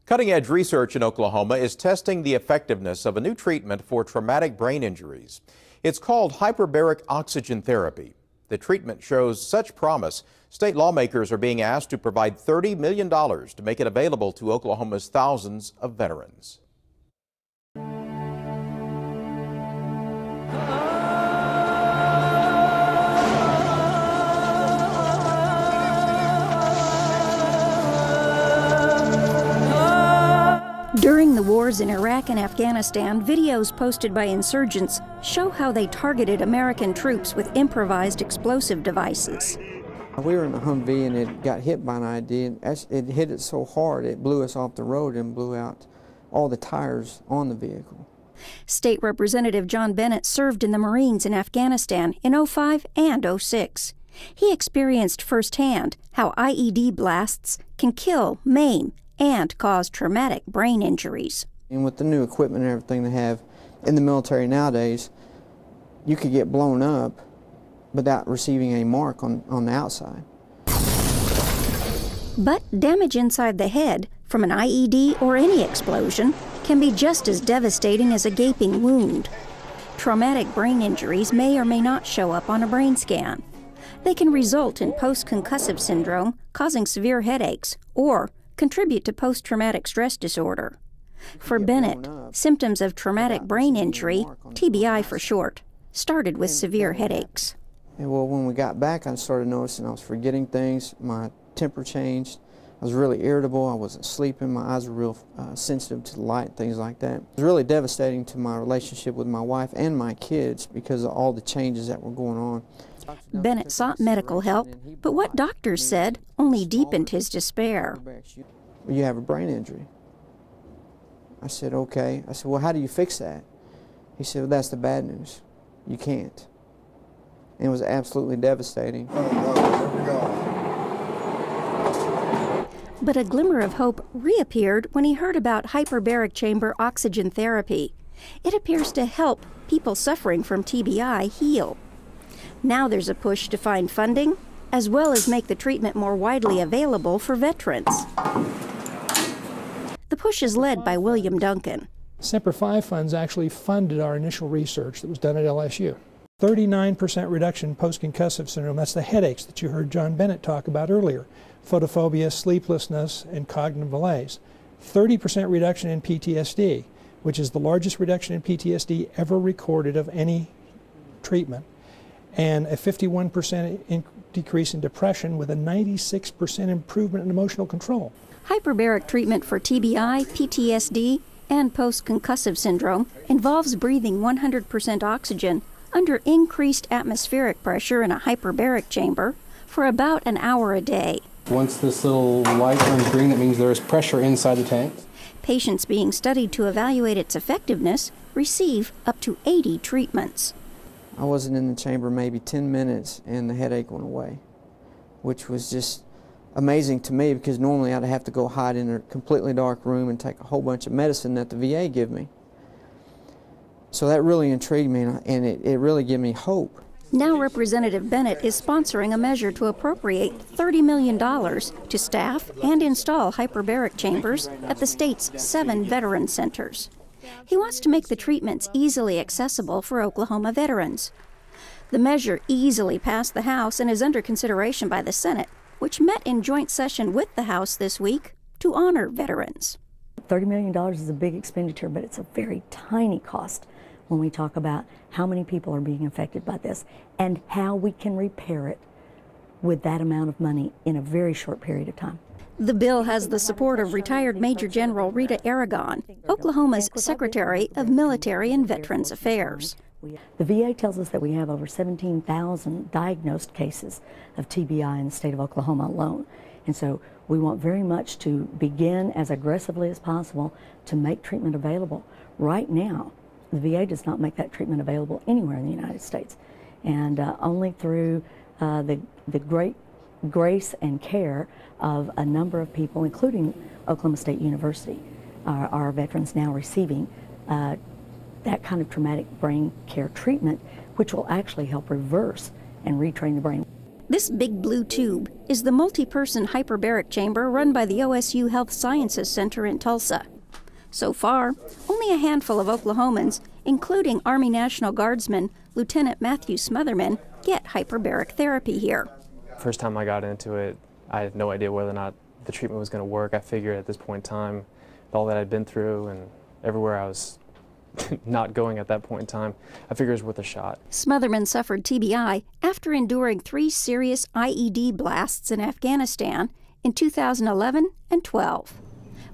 Cutting-edge research in Oklahoma is testing the effectiveness of a new treatment for traumatic brain injuries. It's called hyperbaric oxygen therapy. The treatment shows such promise, state lawmakers are being asked to provide $30 million to make it available to Oklahoma's thousands of veterans. During the wars in Iraq and Afghanistan, videos posted by insurgents show how they targeted American troops with improvised explosive devices. We were in a Humvee and it got hit by an ID, and it hit it so hard it blew us off the road and blew out all the tires on the vehicle. State Representative John Bennett served in the Marines in Afghanistan in '05 and '06. He experienced firsthand how IED blasts can kill, maim, and cause traumatic brain injuries. And with the new equipment and everything they have in the military nowadays, you could get blown up without receiving a mark on the outside. But damage inside the head from an IED or any explosion can be just as devastating as a gaping wound. Traumatic brain injuries may or may not show up on a brain scan. They can result in post-concussive syndrome, causing severe headaches, or contribute to post-traumatic stress disorder. For Bennett, symptoms of traumatic brain injury, TBI for short, started with severe headaches. And well, when we got back, I started noticing I was forgetting things, my temper changed, I was really irritable, I wasn't sleeping, my eyes were real sensitive to the light, things like that. It was really devastating to my relationship with my wife and my kids because of all the changes that were going on. Bennett sought medical help, but what doctors said only deepened his despair. You have a brain injury. I said, okay. I said, well, how do you fix that? He said, well, that's the bad news. You can't. And it was absolutely devastating. But a glimmer of hope reappeared when he heard about hyperbaric chamber oxygen therapy. It appears to help people suffering from TBI heal. Now there's a push to find funding, as well as make the treatment more widely available for veterans. The push is led by William Duncan. Semper Fi funds actually funded our initial research that was done at LSU. 39% reduction in post-concussive syndrome, that's the headaches that you heard John Bennett talk about earlier, photophobia, sleeplessness, and cognitive malaise. 30% reduction in PTSD, which is the largest reduction in PTSD ever recorded of any treatment, and a 51% decrease in depression with a 96% improvement in emotional control. Hyperbaric treatment for TBI, PTSD, and post-concussive syndrome involves breathing 100% oxygen under increased atmospheric pressure in a hyperbaric chamber for about an hour a day. Once this little light turns green, that means there is pressure inside the tank. Patients being studied to evaluate its effectiveness receive up to 80 treatments. I wasn't in the chamber maybe 10 minutes and the headache went away, which was just amazing to me because normally I'd have to go hide in a completely dark room and take a whole bunch of medicine that the VA give me. So that really intrigued me and it really gave me hope. Now Representative Bennett is sponsoring a measure to appropriate $30 million to staff and install hyperbaric chambers at the state's 7 veteran centers. He wants to make the treatments easily accessible for Oklahoma veterans. The measure easily passed the House and is under consideration by the Senate, which met in joint session with the House this week to honor veterans. $30 million is a big expenditure, but it's a very tiny cost when we talk about how many people are being affected by this and how we can repair it with that amount of money in a very short period of time. The bill has the support of retired Major General Rita Aragon, Oklahoma's Secretary of Military and Veterans Affairs. The VA tells us that we have over 17,000 diagnosed cases of TBI in the state of Oklahoma alone. And so we want very much to begin as aggressively as possible to make treatment available. Right now, the VA does not make that treatment available anywhere in the United States. And only through the great grace and care of a number of people, including Oklahoma State University, are veterans now receiving that kind of traumatic brain care treatment, which will actually help reverse and retrain the brain. This big blue tube is the multi-person hyperbaric chamber run by the OSU Health Sciences Center in Tulsa. So far, only a handful of Oklahomans, including Army National Guardsman Lieutenant Matthew Smotherman, get hyperbaric therapy here. First time I got into it, I had no idea whether or not the treatment was going to work. I figured at this point in time, with all that I'd been through and everywhere I was not going at that point in time, I figured it was worth a shot. Smotherman suffered TBI after enduring 3 serious IED blasts in Afghanistan in 2011 and 12.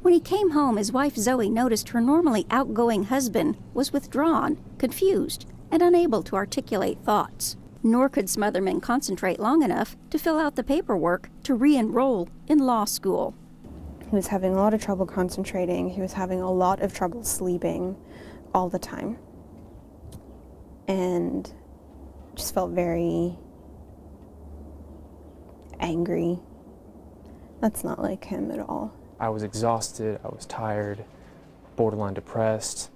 When he came home, his wife Zoe noticed her normally outgoing husband was withdrawn, confused, and unable to articulate thoughts. Nor could Smotherman concentrate long enough to fill out the paperwork to re-enroll in law school. He was having a lot of trouble concentrating. He was having a lot of trouble sleeping all the time. And just felt very angry. That's not like him at all. I was exhausted, I was tired, borderline depressed,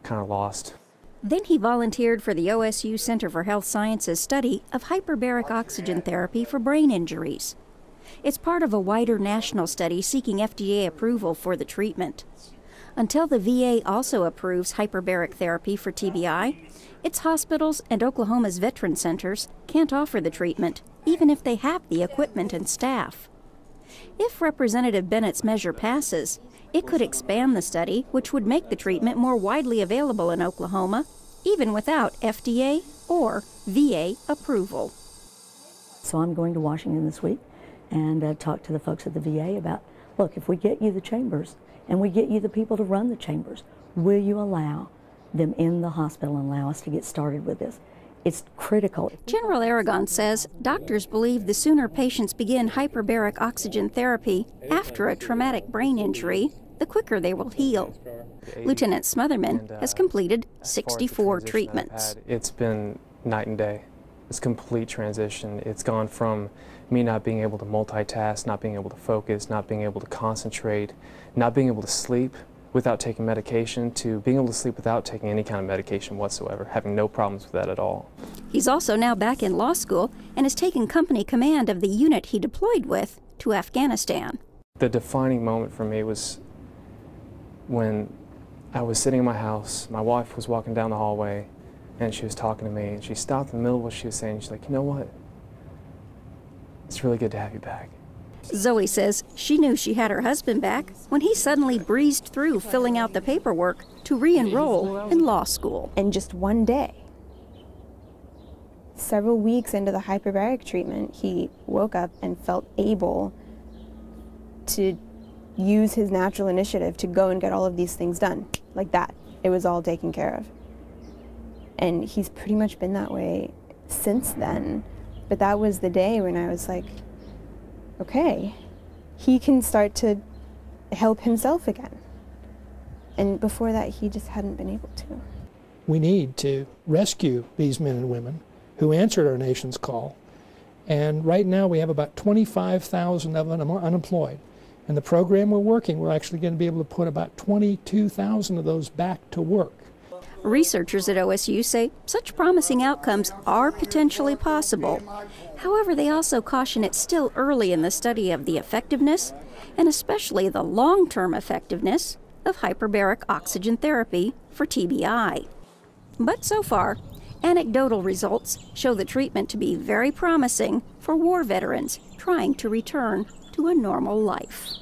kind of lost. Then he volunteered for the OSU Center for Health Sciences study of hyperbaric oxygen therapy for brain injuries. It's part of a wider national study seeking FDA approval for the treatment. Until the VA also approves hyperbaric therapy for TBI, its hospitals and Oklahoma's veteran centers can't offer the treatment, even if they have the equipment and staff. If Representative Bennett's measure passes, it could expand the study, which would make the treatment more widely available in Oklahoma, even without FDA or VA approval. So I'm going to Washington this week and talk to the folks at the VA about, look, if we get you the chambers and we get you the people to run the chambers, will you allow them in the hospital and allow us to get started with this? It's critical. General Aragon says doctors believe the sooner patients begin hyperbaric oxygen therapy after a traumatic brain injury, the quicker they will heal. Lieutenant Smotherman has completed 64 treatments. It's been night and day. It's a complete transition. It's gone from me not being able to multitask, not being able to focus, not being able to concentrate, not being able to sleep without taking medication, to being able to sleep without taking any kind of medication whatsoever, having no problems with that at all. He's also now back in law school and has taken company command of the unit he deployed with to Afghanistan. The defining moment for me was when I was sitting in my house, my wife was walking down the hallway, and she was talking to me, and she stopped in the middle of what she was saying. She's like, you know what? It's really good to have you back. Zoe says she knew she had her husband back when he suddenly breezed through filling out the paperwork to re-enroll in law school. In just one day, several weeks into the hyperbaric treatment, he woke up and felt able to use his natural initiative to go and get all of these things done. Like that. It was all taken care of. And he's pretty much been that way since then. But that was the day when I was like, okay, he can start to help himself again. And before that, he just hadn't been able to. We need to rescue these men and women who answered our nation's call. And right now we have about 25,000 of them unemployed. And the program we're working, we're actually going to be able to put about 22,000 of those back to work. Researchers at OSU say such promising outcomes are potentially possible. However, they also caution it's still early in the study of the effectiveness, and especially the long-term effectiveness, of hyperbaric oxygen therapy for TBI. But so far, anecdotal results show the treatment to be very promising for war veterans trying to return to a normal life.